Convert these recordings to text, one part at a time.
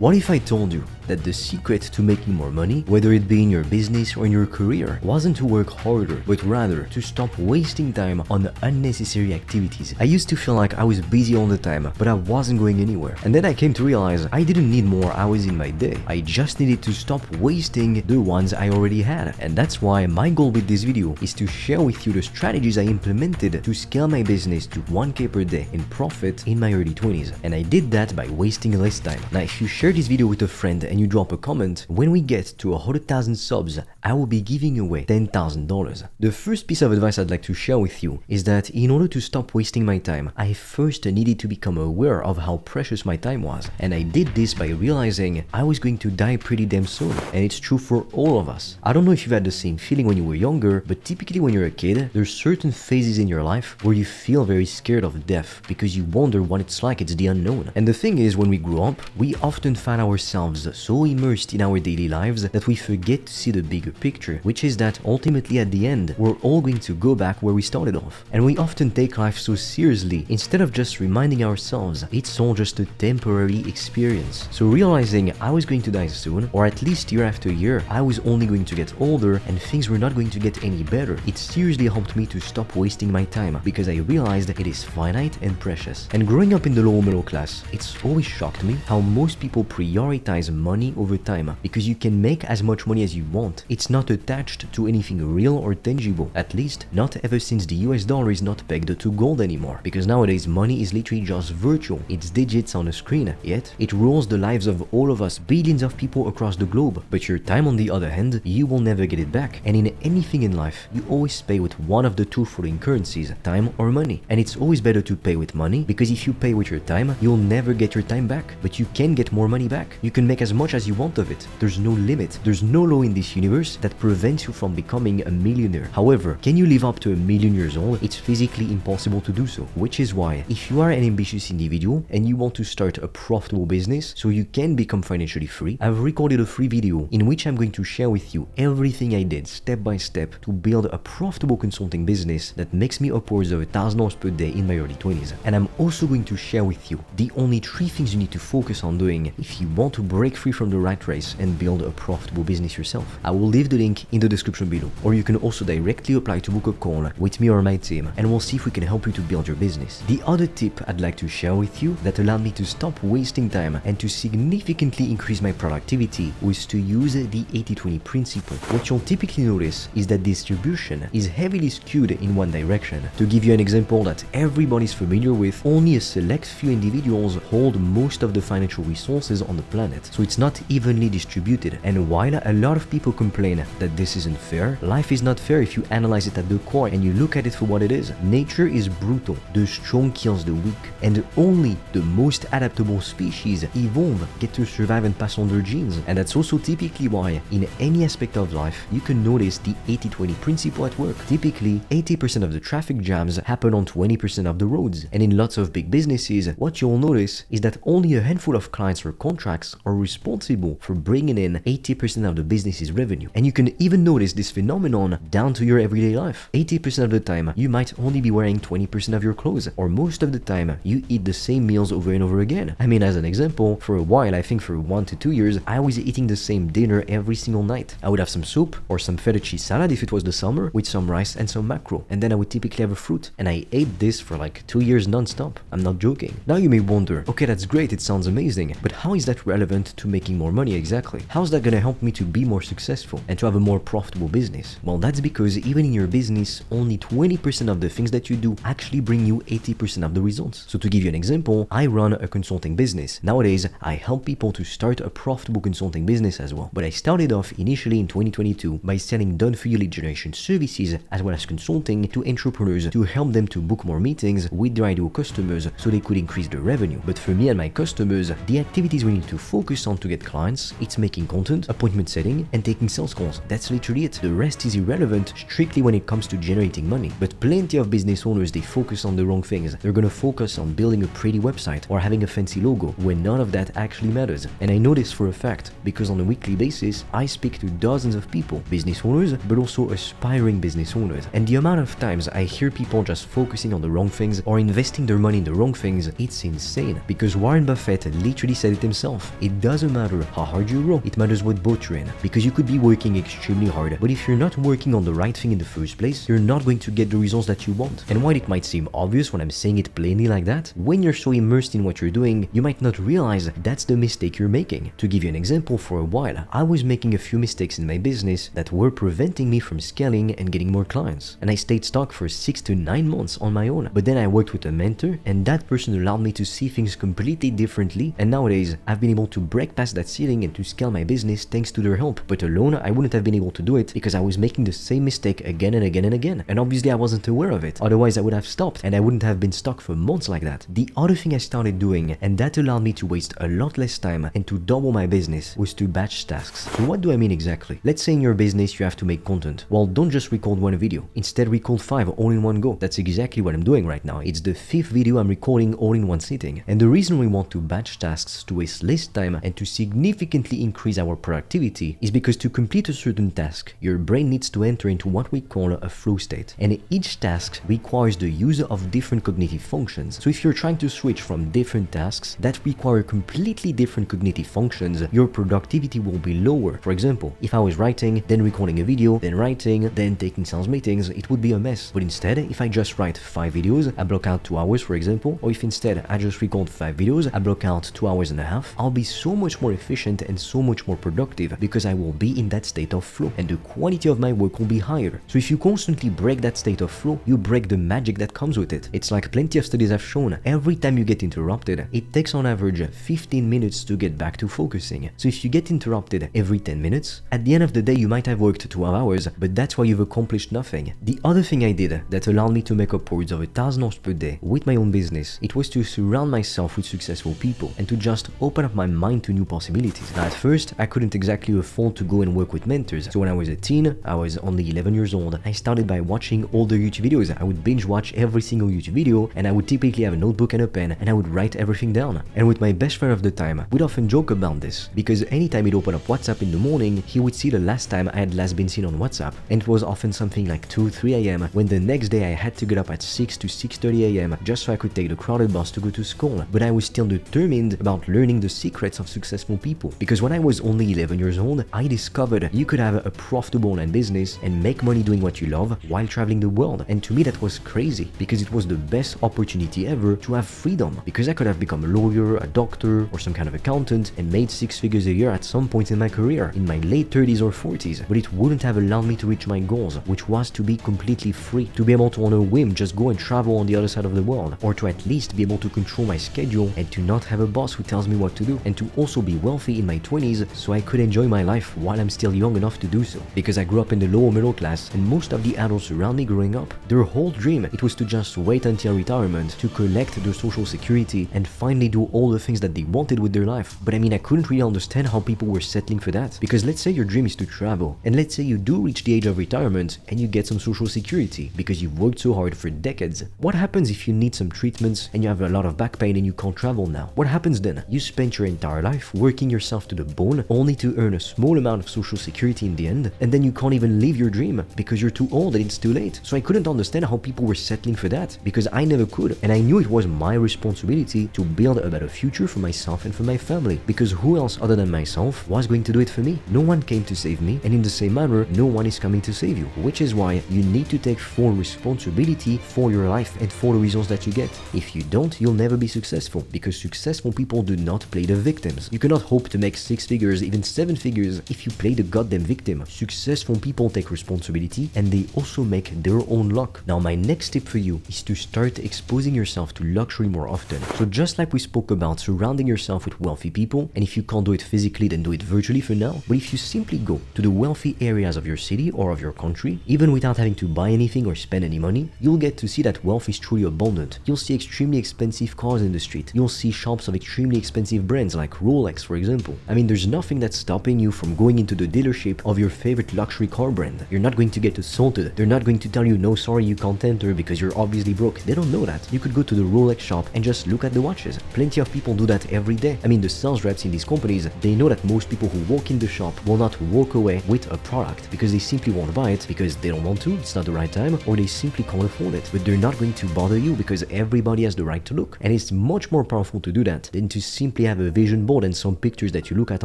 What if I told you that the secret to making more money, whether it be in your business or in your career, wasn't to work harder, but rather to stop wasting time on unnecessary activities? I used to feel like I was busy all the time, but I wasn't going anywhere. And then I came to realize I didn't need more hours in my day. I just needed to stop wasting the ones I already had. And that's why my goal with this video is to share with you the strategies I implemented to scale my business to 1K per day in profit in my early 20s. And I did that by wasting less time. Now, if you share this video with a friend and you drop a comment, when we get to 100,000 subs, I will be giving away $10,000. The first piece of advice I'd like to share with you is that in order to stop wasting my time, I first needed to become aware of how precious my time was. And I did this by realizing I was going to die pretty damn soon. And it's true for all of us. I don't know if you've had the same feeling when you were younger, but typically when you're a kid, there's certain phases in your life where you feel very scared of death because you wonder what it's like, it's the unknown. And the thing is, when we grow up, we often find ourselves so immersed in our daily lives that we forget to see the bigger picture, which is that ultimately at the end, we're all going to go back where we started off. And we often take life so seriously instead of just reminding ourselves it's all just a temporary experience. So realizing I was going to die soon, or at least year after year, I was only going to get older and things were not going to get any better, it seriously helped me to stop wasting my time because I realized it is finite and precious. And growing up in the lower middle class, it's always shocked me how most people prioritize money over time because you can make as much money as you want. It's not attached to anything real or tangible, at least not ever since the US dollar is not pegged to gold anymore, because nowadays money is literally just virtual, it's digits on a screen, yet it rules the lives of all of us, billions of people across the globe. But your time, on the other hand, you will never get it back. And in anything in life, you always pay with one of the two following currencies, time or money. And it's always better to pay with money, because if you pay with your time, you'll never get your time back, but you can get more money back. You can make as much as you want of it. There's no limit. There's no law in this universe that prevents you from becoming a millionaire. However, can you live up to 1,000,000 years old? It's physically impossible to do so, which is why if you are an ambitious individual and you want to start a profitable business so you can become financially free, I've recorded a free video in which I'm going to share with you everything I did step by step to build a profitable consulting business that makes me upwards of $1,000 per day in my early 20s. And I'm also going to share with you the only 3 things you need to focus on doing if you want to break free from the rat race and build a profitable business yourself. I will leave the link in the description below, or you can also directly apply to book a call with me or my team, and we'll see if we can help you to build your business. The other tip I'd like to share with you that allowed me to stop wasting time and to significantly increase my productivity was to use the 80-20 principle. What you'll typically notice is that distribution is heavily skewed in one direction. To give you an example that everybody's familiar with, only a select few individuals hold most of the financial resources on the planet, so it's not evenly distributed. And while a lot of people complain that this isn't fair, life is not fair if you analyze it at the core and you look at it for what it is. Nature is brutal, the strong kills the weak, and only the most adaptable species evolve, get to survive and pass on their genes. And that's also typically why in any aspect of life you can notice the 80-20 principle at work. Typically 80% of the traffic jams happen on 20% of the roads, and in lots of big businesses what you'll notice is that only a handful of clients or contracts are responsible for bringing in 80% of the business's revenue. And you can even notice this phenomenon down to your everyday life. 80% of the time you might only be wearing 20% of your clothes, or most of the time you eat the same meals over and over again. I mean, as an example, for a while, I think for 1 to 2 years, I was eating the same dinner every single night. I would have some soup or some feta cheese salad if it was the summer, with some rice and some mackerel, and then I would typically have a fruit. And I ate this for like 2 years non-stop. I'm not joking. Now you may wonder, okay, that's great, it sounds amazing, but how is that relevant to making more money exactly? How's that gonna help me to be more successful and to have a more profitable business? Well, that's because even in your business, only 20% of the things that you do actually bring you 80% of the results. So to give you an example, I run a consulting business. Nowadays, I help people to start a profitable consulting business as well. But I started off initially in 2022 by selling done-for-you lead generation services as well as consulting to entrepreneurs to help them to book more meetings with their ideal customers so they could increase their revenue. But for me and my customers, the activities we need to focus on to to get clients, it's making content, appointment setting, and taking sales calls. That's literally it. The rest is irrelevant strictly when it comes to generating money. But plenty of business owners, they focus on the wrong things. They're gonna focus on building a pretty website or having a fancy logo when none of that actually matters. And I know this for a fact because on a weekly basis, I speak to dozens of people, business owners, but also aspiring business owners. And the amount of times I hear people just focusing on the wrong things or investing their money in the wrong things, it's insane. Because Warren Buffett literally said it himself. It doesn't matter how hard you grow, it matters what boat you're in. Because you could be working extremely hard, but if you're not working on the right thing in the first place, you're not going to get the results that you want. And while it might seem obvious when I'm saying it plainly like that, when you're so immersed in what you're doing, you might not realize that's the mistake you're making. To give you an example, for a while, I was making a few mistakes in my business that were preventing me from scaling and getting more clients. And I stayed stuck for 6 to 9 months on my own. But then I worked with a mentor, and that person allowed me to see things completely differently. And nowadays, I've been able to break past that ceiling and to scale my business thanks to their help. But alone, I wouldn't have been able to do it because I was making the same mistake again and again and again. And obviously I wasn't aware of it. Otherwise I would have stopped and I wouldn't have been stuck for months like that. The other thing I started doing, and that allowed me to waste a lot less time and to double my business, was to batch tasks. So what do I mean exactly? Let's say in your business you have to make content. Well, don't just record one video. Instead record 5 all in one go. That's exactly what I'm doing right now. It's the 5th video I'm recording all in one sitting. And the reason we want to batch tasks to waste less time and to significantly increase our productivity is because to complete a certain task, your brain needs to enter into what we call a flow state. And each task requires the use of different cognitive functions. So if you're trying to switch from different tasks that require completely different cognitive functions, your productivity will be lower. For example, if I was writing, then recording a video, then writing, then taking sales meetings, it would be a mess. But instead, if I just write 5 videos, I block out 2 hours, for example, or if instead I just record 5 videos, I block out 2 hours and a half, I'll be so much more efficient and so much more productive because I will be in that state of flow and the quality of my work will be higher. So if you constantly break that state of flow, you break the magic that comes with it. It's like plenty of studies have shown, every time you get interrupted, it takes on average 15 minutes to get back to focusing. So if you get interrupted every 10 minutes, at the end of the day you might have worked 12 hours, but that's why you've accomplished nothing. The other thing I did that allowed me to make upwards of $1,000 per day with my own business, it was to surround myself with successful people and to just open up my mind to new possibilities. Now at first, I couldn't exactly afford to go and work with mentors. So when I was a teen, I was only 11 years old, I started by watching all the YouTube videos. I would binge watch every single YouTube video and I would typically have a notebook and a pen and I would write everything down. And with my best friend of the time, we'd often joke about this because anytime he'd open up WhatsApp in the morning, he would see the last time I had last been seen on WhatsApp. And it was often something like 2, 3 a.m. when the next day I had to get up at 6 to 6:30 a.m. just so I could take the crowded bus to go to school. But I was still determined about learning the secrets of successful people because when I was only 11 years old, I discovered you could have a profitable online business and make money doing what you love while traveling the world. And to me that was crazy because it was the best opportunity ever to have freedom, because I could have become a lawyer, a doctor, or some kind of accountant and made 6 figures a year at some point in my career, in my late 30s or 40s, but it wouldn't have allowed me to reach my goals, which was to be completely free, to be able to on a whim just go and travel on the other side of the world, or to at least be able to control my schedule and to not have a boss who tells me what to do, and to also be wealthy in my 20s so I could enjoy my life while I'm still young enough to do so. Because I grew up in the lower middle class and most of the adults around me growing up, their whole dream, it was to just wait until retirement to collect their social security and finally do all the things that they wanted with their life. But I mean, I couldn't really understand how people were settling for that, because let's say your dream is to travel, and let's say you do reach the age of retirement and you get some social security because you've worked so hard for decades. What happens if you need some treatments and you have a lot of back pain and you can't travel now? What happens then? You spent your entire life working yourself to the bone only to earn a small amount of social security in the end, and then you can't even live your dream because you're too old and it's too late. So I couldn't understand how people were settling for that, because I never could, and I knew it was my responsibility to build a better future for myself and for my family, because who else other than myself was going to do it for me? No one came to save me, and in the same manner, no one is coming to save you, which is why you need to take full responsibility for your life and for the results that you get. If you don't, you'll never be successful, because successful people do not play the victims. You cannot hope to make 6 figures, even 7 figures, if you play the goddamn victim. Successful people take responsibility and they also make their own luck. Now my next tip for you is to start exposing yourself to luxury more often. So just like we spoke about surrounding yourself with wealthy people, and if you can't do it physically, then do it virtually for now, but if you simply go to the wealthy areas of your city or of your country, even without having to buy anything or spend any money, you'll get to see that wealth is truly abundant. You'll see extremely expensive cars in the street. You'll see shops of extremely expensive brands like Rolex, Rolex, for example. I mean, there's nothing that's stopping you from going into the dealership of your favorite luxury car brand. You're not going to get assaulted. They're not going to tell you, no, sorry, you can't enter because you're obviously broke. They don't know that. You could go to the Rolex shop and just look at the watches. Plenty of people do that every day. I mean, the sales reps in these companies, they know that most people who walk in the shop will not walk away with a product because they simply won't buy it because they don't want to, it's not the right time, or they simply can't afford it. But they're not going to bother you because everybody has the right to look. And it's much more powerful to do that than to simply have a vision board and some pictures that you look at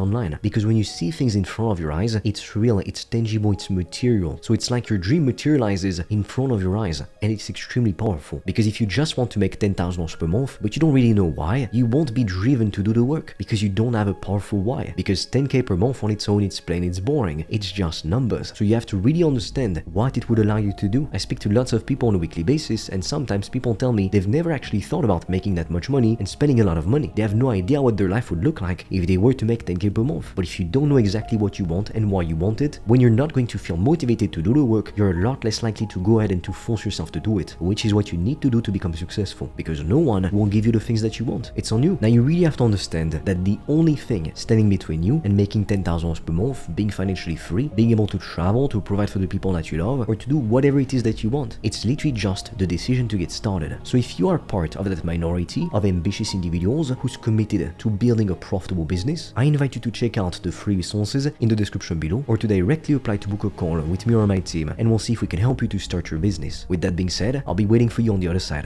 online. Because when you see things in front of your eyes, it's real, it's tangible, it's material. So it's like your dream materializes in front of your eyes, and it's extremely powerful. Because if you just want to make $10,000 per month, but you don't really know why, you won't be driven to do the work because you don't have a powerful why. Because 10K per month on its own, it's plain, it's boring. It's just numbers. So you have to really understand what it would allow you to do. I speak to lots of people on a weekly basis, and sometimes people tell me they've never actually thought about making that much money and spending a lot of money. They have no idea what their life would look like if they were to make 10K per month. But if you don't know exactly what you want and why you want it, when you're not going to feel motivated to do the work, you're a lot less likely to go ahead and to force yourself to do it, which is what you need to do to become successful, because no one will give you the things that you want. It's on you. Now you really have to understand that the only thing standing between you and making $10,000 per month, being financially free, being able to travel, to provide for the people that you love, or to do whatever it is that you want, it's literally just the decision to get started. So if you are part of that minority of ambitious individuals who's committed to building a profitable business, I invite you to check out the free resources in the description below, or to directly apply to book a call with me or my team, and we'll see if we can help you to start your business. With that being said, I'll be waiting for you on the other side.